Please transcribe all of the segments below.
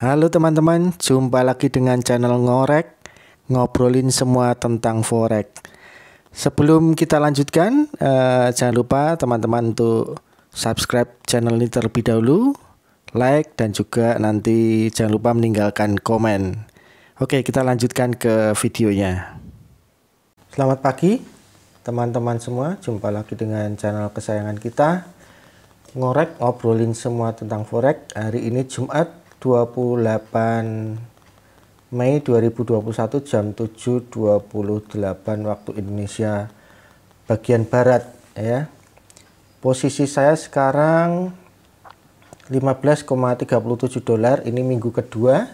Halo teman-teman, jumpa lagi dengan channel Ngorek, ngobrolin semua tentang forex. Sebelum kita lanjutkan, jangan lupa teman-teman untuk subscribe channel ini terlebih dahulu, like, dan juga nanti jangan lupa meninggalkan komen. Oke, kita lanjutkan ke videonya. Selamat pagi teman-teman semua, jumpa lagi dengan channel kesayangan kita, Ngorek, ngobrolin semua tentang forex. Hari ini Jumat 28 Mei 2021 jam 7.28 waktu Indonesia bagian barat ya. Posisi saya sekarang 15,37 dolar. Ini minggu kedua.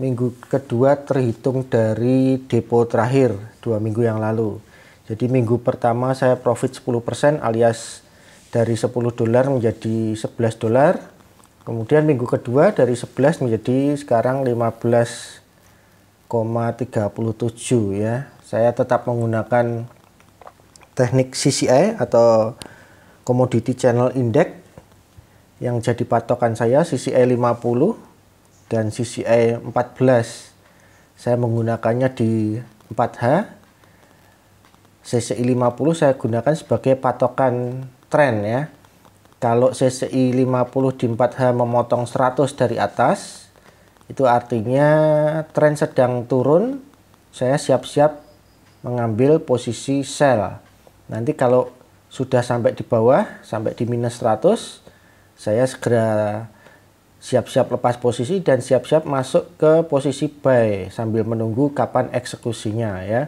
Minggu kedua terhitung dari depo terakhir 2 minggu yang lalu. Jadi minggu pertama saya profit 10% alias dari 10 dolar menjadi 11 dolar. Kemudian minggu kedua dari 11 menjadi sekarang 15,37 ya. Saya tetap menggunakan teknik CCI atau Commodity Channel Index yang jadi patokan saya, CCI 50 dan CCI 14. Saya menggunakannya di 4H. CCI 50 saya gunakan sebagai patokan tren ya. Kalau CCI 50 di 4H memotong 100 dari atas, itu artinya tren sedang turun, saya siap-siap mengambil posisi sell. Nanti kalau sudah sampai di bawah, sampai di minus 100, saya segera siap-siap lepas posisi dan siap-siap masuk ke posisi buy sambil menunggu kapan eksekusinya ya.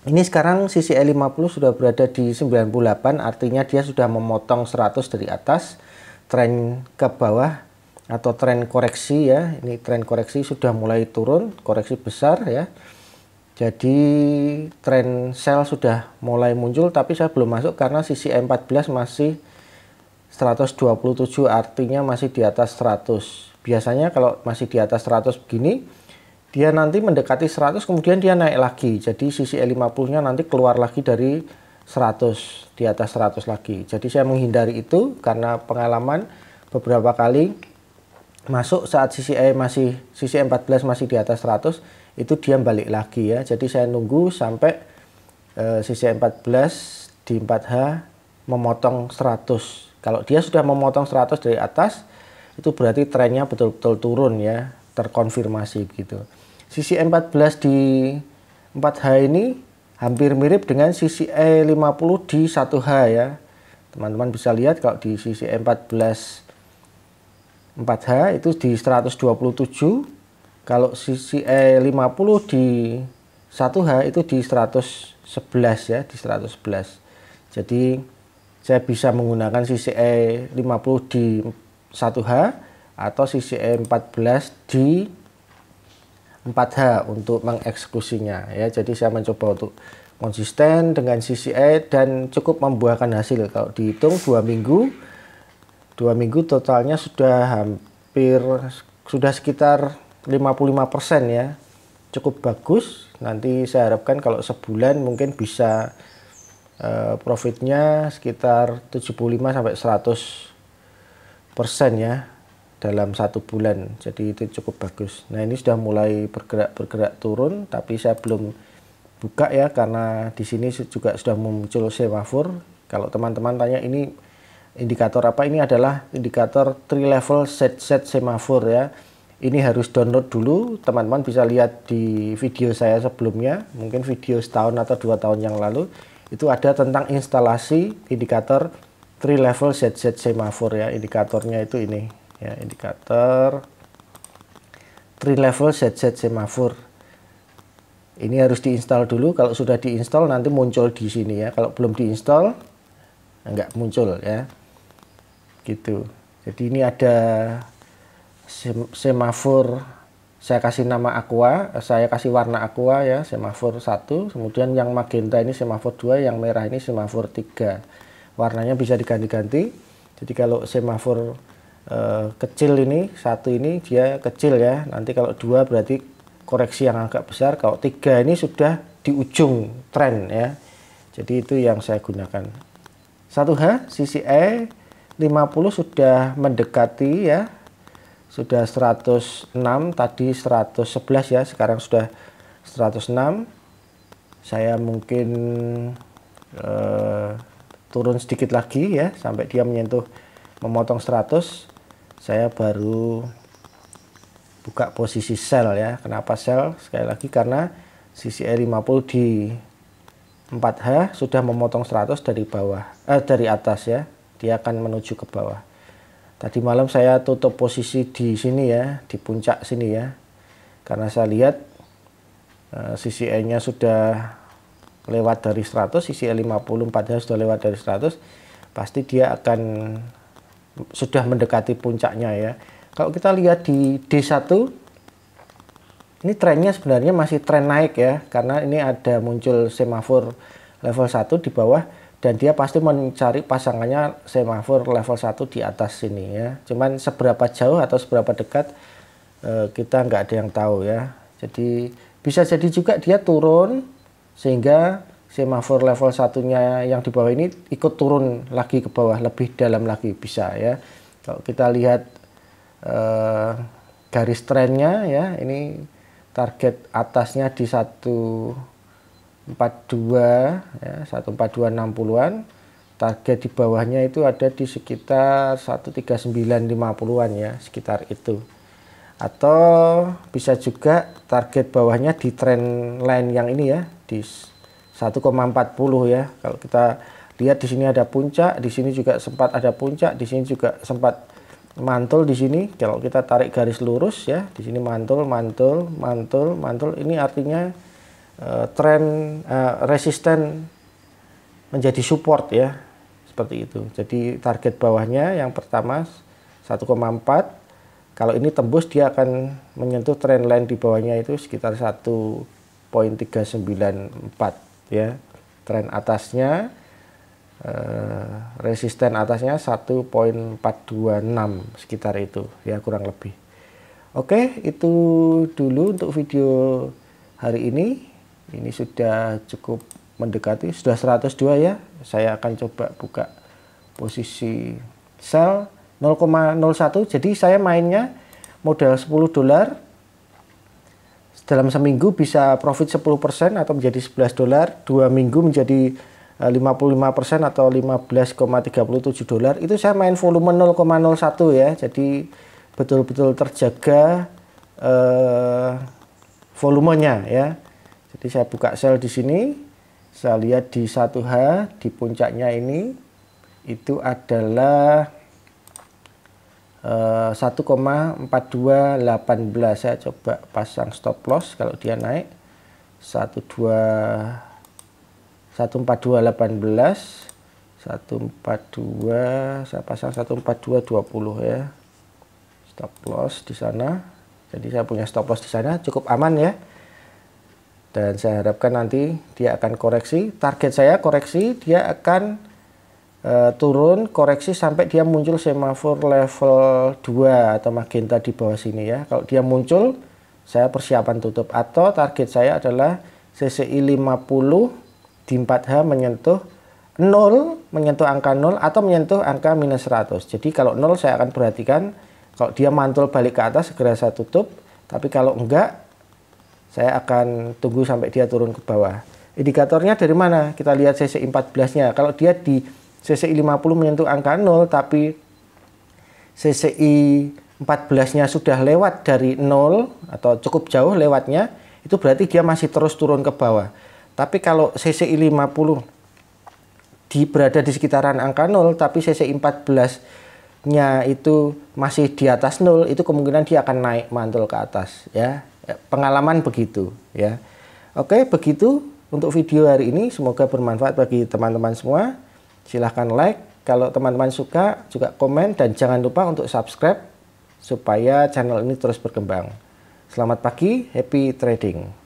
Ini sekarang CCI 50 sudah berada di 98, artinya dia sudah memotong 100 dari atas, tren ke bawah atau tren koreksi ya. Ini tren koreksi sudah mulai turun, koreksi besar ya. Jadi tren sell sudah mulai muncul, tapi saya belum masuk karena CCI 14 masih 127, artinya masih di atas 100. Biasanya kalau masih di atas 100 begini, dia nanti mendekati 100 kemudian dia naik lagi. Jadi CCI 50-nya nanti keluar lagi dari 100, di atas 100 lagi. Jadi saya menghindari itu karena pengalaman beberapa kali masuk saat CCI 14 masih di atas 100, itu dia balik lagi ya. Jadi saya nunggu sampai CCI 14 di 4H memotong 100. Kalau dia sudah memotong 100 dari atas, itu berarti trennya betul-betul turun ya, terkonfirmasi gitu. CCI 14 di 4H ini hampir mirip dengan CCI 50 di 1H ya. Teman-teman bisa lihat kalau di CCI 14 4H itu di 127. Kalau CCI 50 di 1H itu di 111 ya, di 111. Jadi saya bisa menggunakan CCI 50 di 1H atau CCI 14 di 4H untuk mengeksekusinya ya. Jadi saya mencoba untuk konsisten dengan CCI dan cukup membuahkan hasil. Kalau dihitung 2 minggu totalnya sudah sekitar 55% ya. Cukup bagus. Nanti saya harapkan kalau sebulan mungkin bisa profitnya sekitar 75 sampai 100% ya dalam 1 bulan. Jadi itu cukup bagus. Nah, ini sudah mulai bergerak turun, tapi saya belum buka ya karena di sini juga sudah muncul semafor. Kalau teman-teman tanya ini indikator apa, ini adalah indikator 3 level set semafor ya. Ini harus download dulu, teman-teman bisa lihat di video saya sebelumnya, mungkin video setahun atau 2 tahun yang lalu, itu ada tentang instalasi indikator 3 level set semafor ya. Indikatornya itu ini ya, indikator 3 level set semafor. Ini harus diinstal dulu. Kalau sudah diinstal nanti muncul di sini ya. Kalau belum diinstal enggak muncul ya. Gitu. Jadi ini ada semafor, saya kasih nama aqua, saya kasih warna aqua ya, semafor 1, kemudian yang magenta ini semafor 2, yang merah ini semafor 3. Warnanya bisa diganti-ganti. Jadi kalau semafor kecil ini, 1 ini dia kecil ya, nanti kalau 2 berarti koreksi yang agak besar, kalau 3 ini sudah di ujung tren ya. Jadi itu yang saya gunakan. 1H CCI 50 sudah mendekati ya sudah 106, tadi 111 ya, sekarang sudah 106. Saya mungkin turun sedikit lagi ya, sampai dia menyentuh memotong 100. Saya baru buka posisi sell ya. Kenapa sell? Sekali lagi karena CCI 50 di 4H sudah memotong 100 dari bawah, dari atas ya. Dia akan menuju ke bawah. Tadi malam saya tutup posisi di sini ya, di puncak sini ya. Karena saya lihat CCI-nya sudah lewat dari 100, CCI 50 4H sudah lewat dari 100, pasti dia akan sudah mendekati puncaknya ya. Kalau kita lihat di D1, ini trennya sebenarnya masih tren naik ya, karena ini ada muncul semafor level 1 di bawah, dan dia pasti mencari pasangannya semafor level 1 di atas sini ya. Cuman seberapa jauh atau seberapa dekat kita nggak ada yang tahu ya. Jadi bisa jadi juga dia turun sehingga semafor level 1-nya yang di bawah ini ikut turun lagi ke bawah, lebih dalam lagi bisa ya. Kalau kita lihat garis trennya ya, ini target atasnya di 142 ya, 142.60-an. Target di bawahnya itu ada di sekitar 139.50-an ya, sekitar itu. Atau bisa juga target bawahnya di trend line yang ini ya, di 1,40 ya. Kalau kita lihat di sini ada puncak, di sini juga sempat ada puncak, di sini juga sempat mantul di sini. Kalau kita tarik garis lurus ya, di sini mantul, mantul, mantul, mantul. Ini artinya tren resisten menjadi support ya, seperti itu. Jadi target bawahnya yang pertama 1,4. Kalau ini tembus, dia akan menyentuh trend line di bawahnya itu sekitar 1.394 ya. Tren atasnya resisten atasnya 1.426 sekitar itu ya, kurang lebih. Oke, itu dulu untuk video hari ini. Ini sudah cukup mendekati, sudah 102 ya. Saya akan coba buka posisi sell 0,01. Jadi saya mainnya modal $10 dalam seminggu bisa profit 10% atau menjadi $11, 2 minggu menjadi 55% atau $15,37. Itu saya main volume 0,01 ya. Jadi betul-betul terjaga volumenya ya. Jadi saya buka sell di sini. Saya lihat di 1H di puncaknya ini itu adalah 1,4218. Saya coba pasang stop loss kalau dia naik 14218, 142, saya pasang 14220 ya. Stop loss di sana. Jadi saya punya stop loss di sana, cukup aman ya. Dan saya harapkan nanti dia akan koreksi. Target saya koreksi, dia akan turun koreksi sampai dia muncul semafor level 2 atau magenta di bawah sini ya. Kalau dia muncul, saya persiapan tutup. Atau target saya adalah CCI 50 di 4H menyentuh 0, menyentuh angka 0 atau menyentuh angka minus 100. Jadi kalau 0 saya akan perhatikan, kalau dia mantul balik ke atas segera saya tutup. Tapi kalau enggak, saya akan tunggu sampai dia turun ke bawah. Indikatornya dari mana? Kita lihat CCI 14-nya. Kalau dia di CCI 50 menyentuh angka 0, tapi CCI 14-nya sudah lewat dari 0 atau cukup jauh lewatnya, itu berarti dia masih terus turun ke bawah. Tapi kalau CCI 50 berada di sekitaran angka 0, tapi CCI 14-nya itu masih di atas 0, itu kemungkinan dia akan naik mantul ke atas ya. Pengalaman begitu ya. Oke, begitu untuk video hari ini. Semoga bermanfaat bagi teman-teman semua. Silahkan like, kalau teman-teman suka juga komen, dan jangan lupa untuk subscribe supaya channel ini terus berkembang. Selamat pagi, happy trading.